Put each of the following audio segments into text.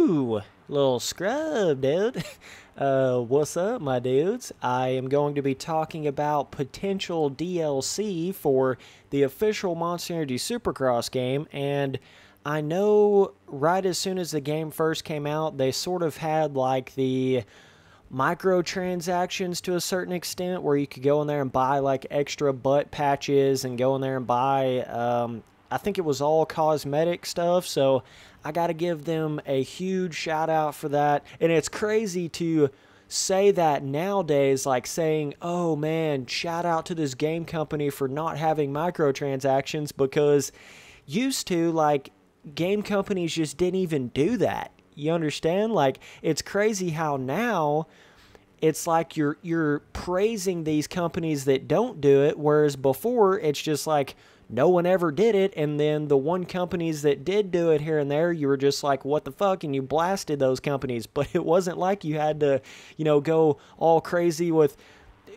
Ooh, little scrub, dude. What's up, my dudes? I am going to be talking about potential DLC for the official Monster Energy Supercross game, and I know right as soon as the game first came out, they sort of had like the microtransactions to a certain extent where you could go in there and buy like extra butt patches and go in there and buy I think it was all cosmetic stuff, so I got to give them a huge shout out for that. And it's crazy to say that nowadays, like saying, oh man, shout out to this game company for not having microtransactions, because used to, like, game companies just didn't even do that. You understand? Like, it's crazy how now it's like you're praising these companies that don't do it, whereas before it's just like no one ever did it, and then the one companies that did do it here and there, you were just like, what the fuck, and you blasted those companies. But it wasn't like you had to, go all crazy with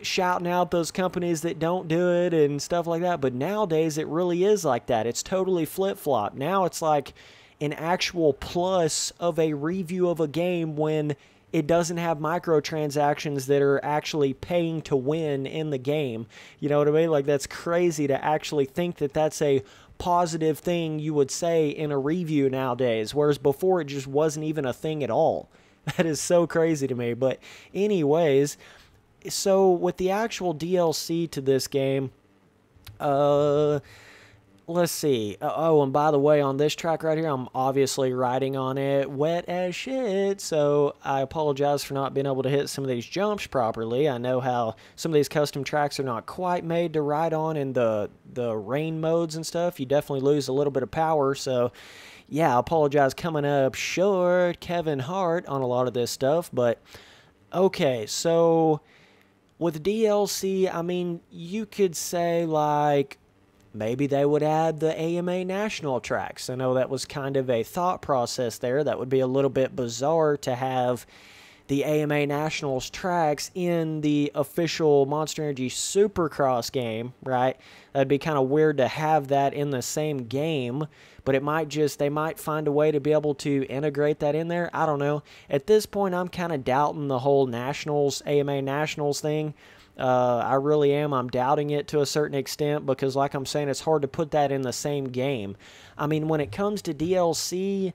shouting out those companies that don't do it and stuff like that. But nowadays it really is like that. It's totally flip-flop. Now it's like an actual plus of a review of a game when it doesn't have microtransactions that are actually paying to win in the game. You know what I mean? Like, that's crazy to actually think that that's a positive thing you would say in a review nowadays, whereas before it just wasn't even a thing at all. That is so crazy to me. But anyways, so with the actual DLC to this game, let's see. Oh, and by the way, on this track right here, I'm obviously riding on it wet as shit, so I apologize for not being able to hit some of these jumps properly. I know how some of these custom tracks are not quite made to ride on in the rain modes and stuff. You definitely lose a little bit of power, so yeah, I apologize coming up short Kevin Hart on a lot of this stuff. But okay, so with DLC, I mean, you could say like maybe they would add the AMA National tracks. I know that was kind of a thought process there. That would be a little bit bizarre to have the AMA Nationals tracks in the official Monster Energy Supercross game, right? That'd be kind of weird to have that in the same game, but it might just, they might find a way to be able to integrate that in there. I don't know. At this point, I'm kind of doubting the whole Nationals, AMA Nationals thing. I really am. I'm doubting it to a certain extent because, like I'm saying, it's hard to put that in the same game. I mean, when it comes to DLC,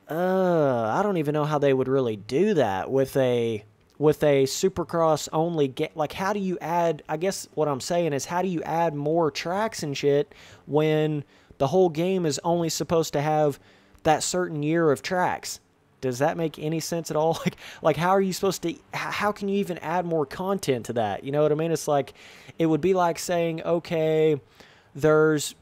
I don't even know how they would really do that with a Supercross only game. Like, how do you add? I guess what I'm saying is, how do you add more tracks and shit when the whole game is only supposed to have that certain year of tracks? Does that make any sense at all? Like how are you supposed to, how can you even add more content to that? You know what I mean? It's like, it would be like saying, okay,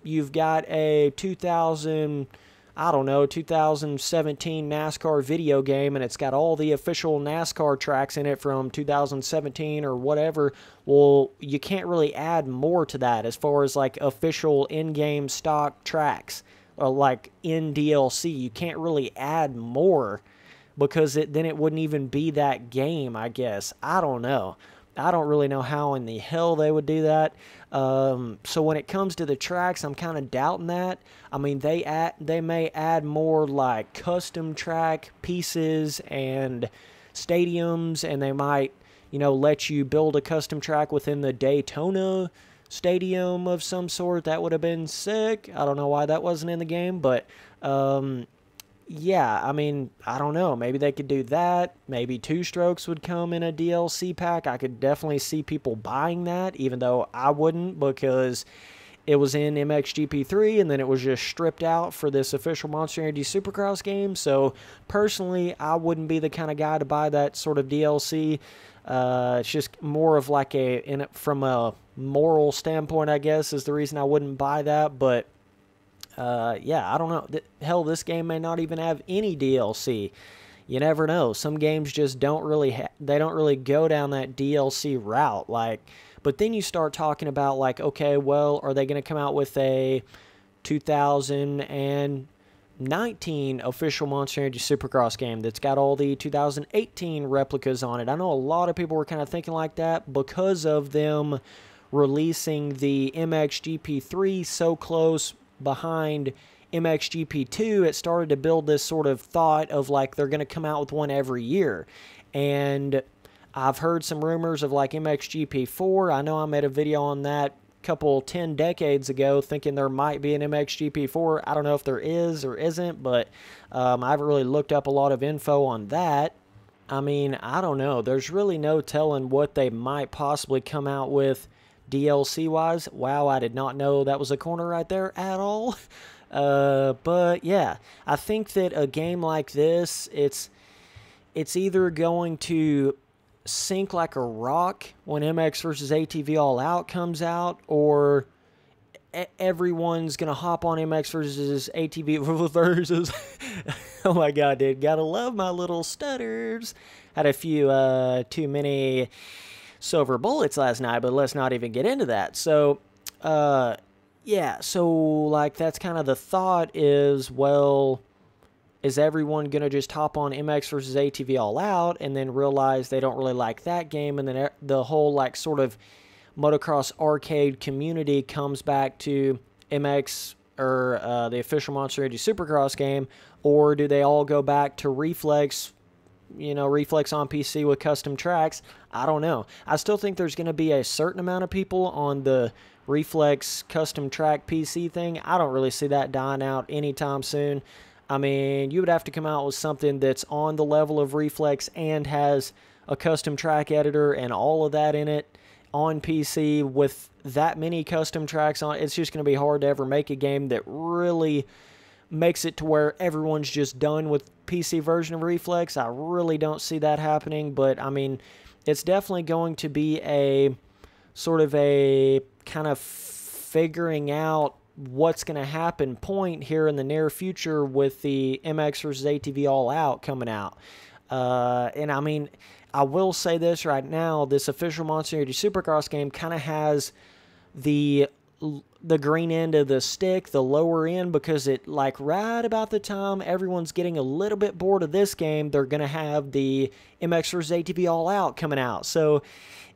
you've got a 2017 NASCAR video game, and it's got all the official NASCAR tracks in it from 2017 or whatever. Well, you can't really add more to that as far as like official in-game stock tracks. Or like in DLC, you can't really add more because then it wouldn't even be that game, I guess. I don't know. I don't really know how in the hell they would do that. So when it comes to the tracks, I'm kind of doubting that. I mean, they may add more like custom track pieces and stadiums, and they might, let you build a custom track within the Daytona stadium of some sort. That would have been sick. I don't know why that wasn't in the game, but yeah, I mean, I don't know. Maybe they could do that. Maybe Two Strokes would come in a DLC pack. I could definitely see people buying that, even though I wouldn't, because it was in MXGP3 and then it was just stripped out for this official Monster Energy Supercross game. So personally, I wouldn't be the kind of guy to buy that sort of DLC. It's just more of like from a moral standpoint, I guess, is the reason I wouldn't buy that. But yeah, I don't know. Hell, this game may not even have any DLC. You never know. Some games just don't really they don't really go down that DLC route. Like, but then you start talking about like, okay, well, are they going to come out with a 2019 official Monster Energy Supercross game that's got all the 2018 replicas on it? I know a lot of people were kind of thinking like that because of them releasing the MXGP3 so close behind MXGP2, it started to build this sort of thought of like they're going to come out with one every year. And I've heard some rumors of like MXGP4. I know I made a video on that couple 10 decades ago thinking there might be an MXGP4. I don't know if there is or isn't, but I haven't really looked up a lot of info on that. I mean, I don't know. There's really no telling what they might possibly come out with DLC-wise. Wow, I did not know that was a corner right there at all. But yeah, I think that a game like this, it's either going to sink like a rock when MX versus ATV All Out comes out, or everyone's going to hop on MX versus ATV versus... Oh my god, dude. Gotta love my little stutters. Had a few too many silver bullets last night, but let's not even get into that. So, yeah, so like that's kind of the thought is, well, is everyone going to just hop on MX versus ATV All Out and then realize they don't really like that game, and then the whole like sort of motocross arcade community comes back to MX or the official Monster Energy Supercross game, or do they all go back to Reflex, Reflex on PC with custom tracks? I don't know. I still think there's going to be a certain amount of people on the Reflex custom track PC thing. I don't really see that dying out anytime soon. I mean, you would have to come out with something that's on the level of Reflex and has a custom track editor and all of that in it on PC with that many custom tracks on. It's just going to be hard to ever make a game that really makes it to where everyone's just done with PC version of Reflex. I really don't see that happening, but I mean, it's definitely going to be a sort of a kind of figuring out what's going to happen point here in the near future with the MX versus ATV All Out coming out. And I mean, I will say this right now, this official Monster Energy Supercross game kind of has the green end of the stick, the lower end, because it, like, right about the time everyone's getting a little bit bored of this game, they're going to have the MX vs. ATV All Out coming out. So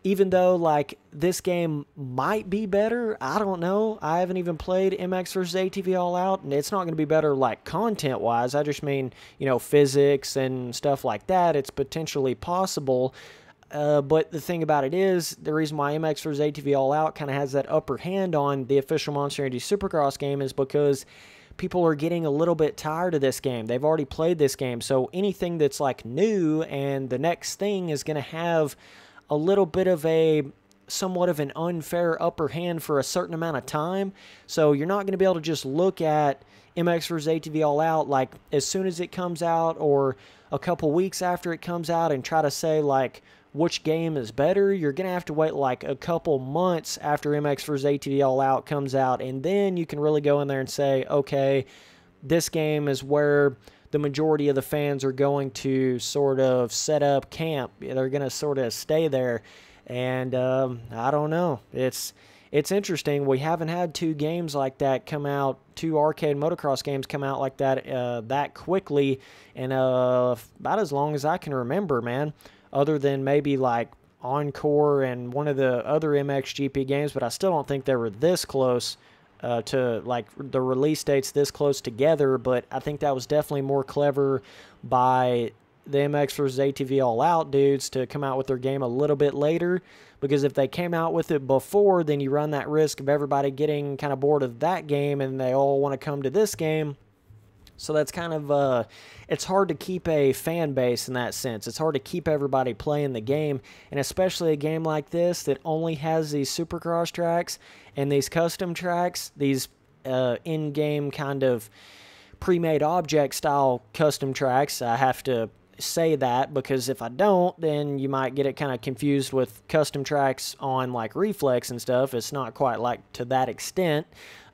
even though, like, this game might be better, I don't know. I haven't even played MX vs. ATV All Out, and it's not going to be better, like, content-wise. I just mean, physics and stuff like that. It's potentially possible. But the thing about it is, the reason why MX vs. ATV All Out kind of has that upper hand on the official Monster Energy Supercross game is because people are getting a little bit tired of this game. They've already played this game, so anything that's like new and the next thing is going to have a little bit of a somewhat of an unfair upper hand for a certain amount of time. So you're not going to be able to just look at MX vs. ATV All Out like as soon as it comes out or a couple weeks after it comes out and try to say like which game is better. You're going to have to wait like a couple months after MX vs. ATV All Out comes out, and then you can really go in there and say, okay, this game is where the majority of the fans are going to sort of set up camp. They're going to sort of stay there. And I don't know. It's interesting. We haven't had two games like that come out, two arcade motocross games come out like that that quickly, and about as long as I can remember, man. Other than maybe like Encore and one of the other MXGP games, but I still don't think they were this close to like the release dates this close together. But I think that was definitely more clever by the MX vs. ATV All Out dudes to come out with their game a little bit later, because if they came out with it before, then you run that risk of everybody getting kind of bored of that game and they all want to come to this game. So that's kind of, it's hard to keep a fan base in that sense. It's hard to keep everybody playing the game, and especially a game like this that only has these Supercross tracks and these custom tracks, these in-game kind of pre-made object style custom tracks. I have to say that because if I don't, then you might get it kind of confused with custom tracks on like Reflex and stuff. It's not quite like to that extent,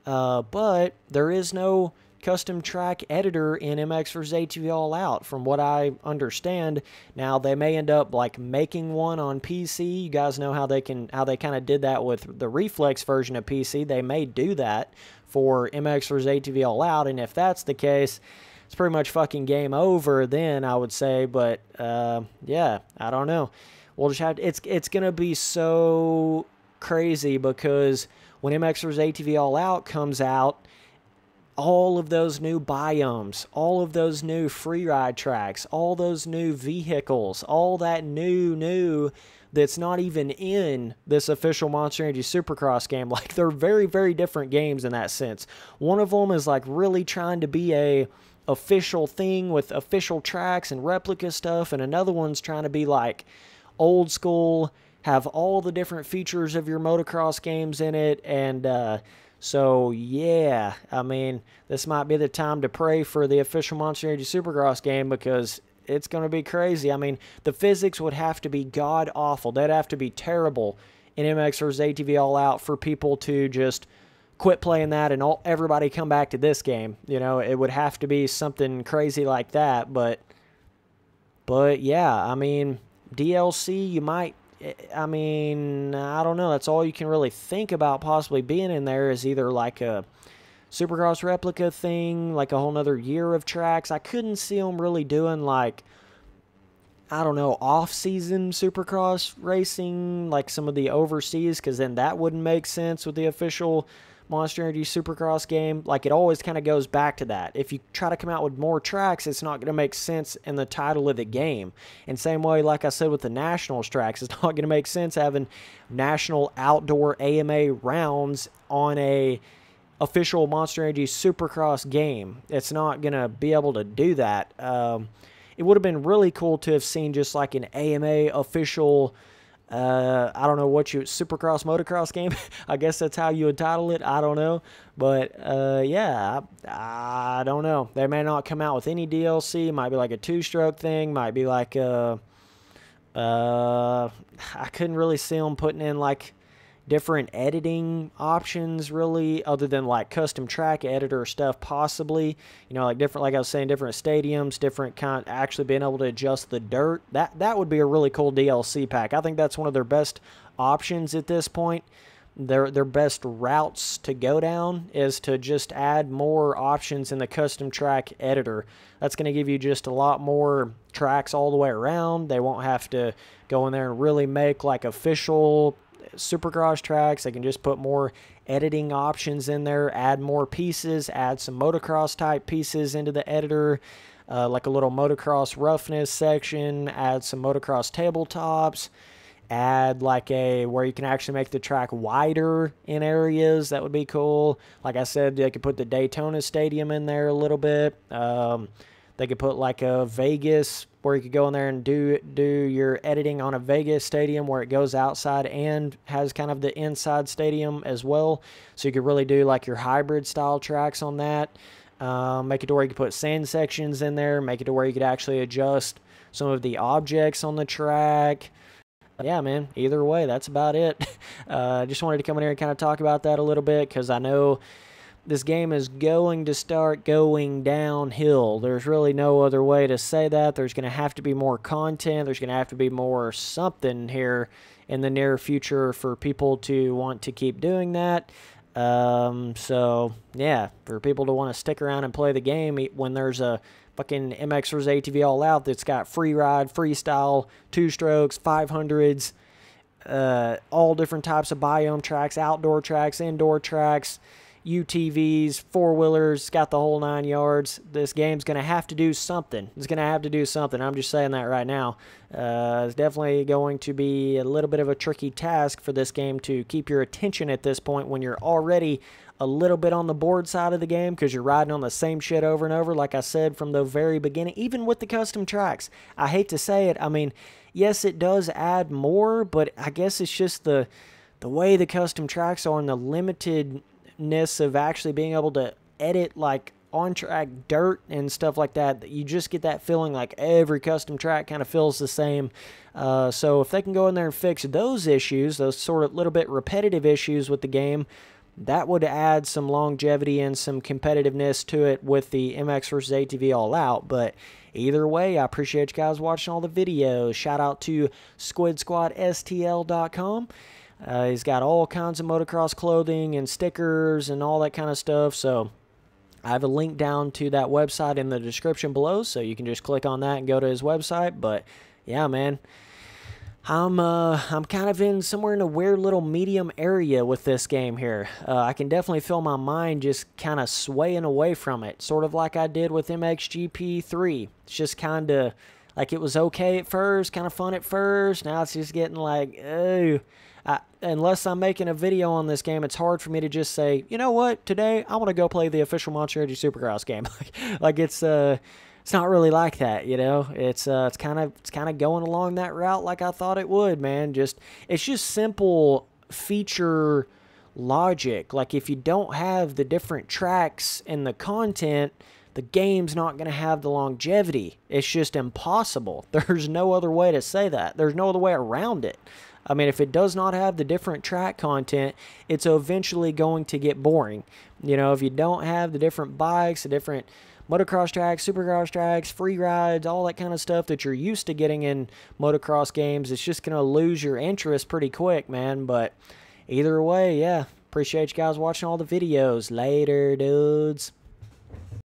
but there is no custom track editor in MX vs. ATV All Out from what I understand. Now they may end up like making one on PC. You guys know how they kind of did that with the Reflex version of PC. They may do that for MX vs. ATV All Out, and if that's the case, it's pretty much fucking game over then, I would say. But yeah, I don't know. We'll just have to, it's gonna be so crazy because when MX vs. ATV All Out comes out, all of those new biomes, all of those new free ride tracks, all those new vehicles, all that new that's not even in this official Monster Energy Supercross game. Like, they're very, very different games in that sense. One of them is like really trying to be a official thing with official tracks and replica stuff, and another one's trying to be like old school, have all the different features of your motocross games in it. And so yeah, I mean, this might be the time to pray for the official Monster Energy Supercross game, because it's going to be crazy. I mean, the physics would have to be god awful. They'd have to be terrible in MX vs. ATV All Out for people to just quit playing that and everybody come back to this game. You know, it would have to be something crazy like that. But yeah, I mean, DLC, you might, I mean, I don't know. That's all you can really think about possibly being in there, is either like a Supercross replica thing, like a whole nother year of tracks. I couldn't see them really doing like, I don't know, off-season Supercross racing, like some of the overseas, because then that wouldn't make sense with the official Monster Energy Supercross game. Like, it always kind of goes back to that. If you try to come out with more tracks, it's not going to make sense in the title of the game. And same way, like I said, with the Nationals tracks, it's not going to make sense having National Outdoor AMA rounds on a official Monster Energy Supercross game. It's not going to be able to do that. It would have been really cool to have seen just like an AMA official, I don't know what Supercross motocross game. I guess that's how you would title it. I don't know. But yeah, I don't know. They may not come out with any DLC. Might be like a two-stroke thing. Might be like I couldn't really see them putting in like different editing options, really, other than like custom track editor stuff, possibly. You know, like different, like I was saying, different stadiums, different kind, actually being able to adjust the dirt. That would be a really cool DLC pack. I think that's one of their best options at this point. Their best routes to go down is to just add more options in the custom track editor. That's going to give you just a lot more tracks all the way around. They won't have to go in there and really make like official Supercross tracks. They can just put more editing options in there, add more pieces, add some motocross type pieces into the editor, like a little motocross roughness section, add some motocross tabletops, add like a where you can actually make the track wider in areas. That would be cool. Like I said, they could put the Daytona Stadium in there a little bit. They could put like a Vegas, where you could go in there and do your editing on a Vegas stadium where it goes outside and has kind of the inside stadium as well. So you could really do like your hybrid style tracks on that. Make it to where you could put sand sections in there. Make it to where you could actually adjust some of the objects on the track. Yeah, man, either way, that's about it. Just wanted to come in here and kind of talk about that a little bit, because I know this game is going to start going downhill. There's really no other way to say that. There's going to have to be more content. There's going to have to be more something here in the near future for people to want to keep doing that. So, yeah, for people to want to stick around and play the game when there's a fucking MX vs. ATV All Out that's got free ride, freestyle, two strokes, 500s, all different types of biome tracks, outdoor tracks, indoor tracks, UTVs, four-wheelers, got the whole 9 yards. This game's going to have to do something. It's going to have to do something. I'm just saying that right now. It's definitely going to be a little bit of a tricky task for this game to keep your attention at this point when you're already a little bit on the board side of the game, because you're riding on the same shit over and over, like I said from the very beginning, even with the custom tracks. I hate to say it. I mean, yes, it does add more, but I guess it's just the way the custom tracks are and the limitedness of actually being able to edit like on-track dirt and stuff like that. You just get that feeling like every custom track kind of feels the same. So if they can go in there and fix those issues, those sort of little bit repetitive issues with the game, that would add some longevity and some competitiveness to it with the MX vs. ATV All Out. But either way, I appreciate you guys watching all the videos. Shout out to SquidSquadSTL.com. He's got all kinds of motocross clothing and stickers and all that kind of stuff. So I have a link down to that website in the description below, so you can just click on that and go to his website. But yeah, man, I'm kind of in somewhere in a weird little medium area with this game here. I can definitely feel my mind just kind of swaying away from it, sort of like I did with MXGP3. It's just kind of like it was okay at first, kind of fun at first. Now it's just getting like, oh. Unless I'm making a video on this game, it's hard for me to just say, you know what, today I want to go play the official Monster Energy Supercross game. Like it's not really like that, you know. It's kind of going along that route like I thought it would, man. It's just simple feature logic. Like if you don't have the different tracks and the content, the game's not going to have the longevity. It's just impossible. There's no other way to say that. There's no other way around it. I mean, if it does not have the different track content, it's eventually going to get boring. You know, if you don't have the different bikes, the different motocross tracks, supercross tracks, free rides, all that kind of stuff that you're used to getting in motocross games, it's just going to lose your interest pretty quick, man. But either way, yeah, appreciate you guys watching all the videos. Later, dudes.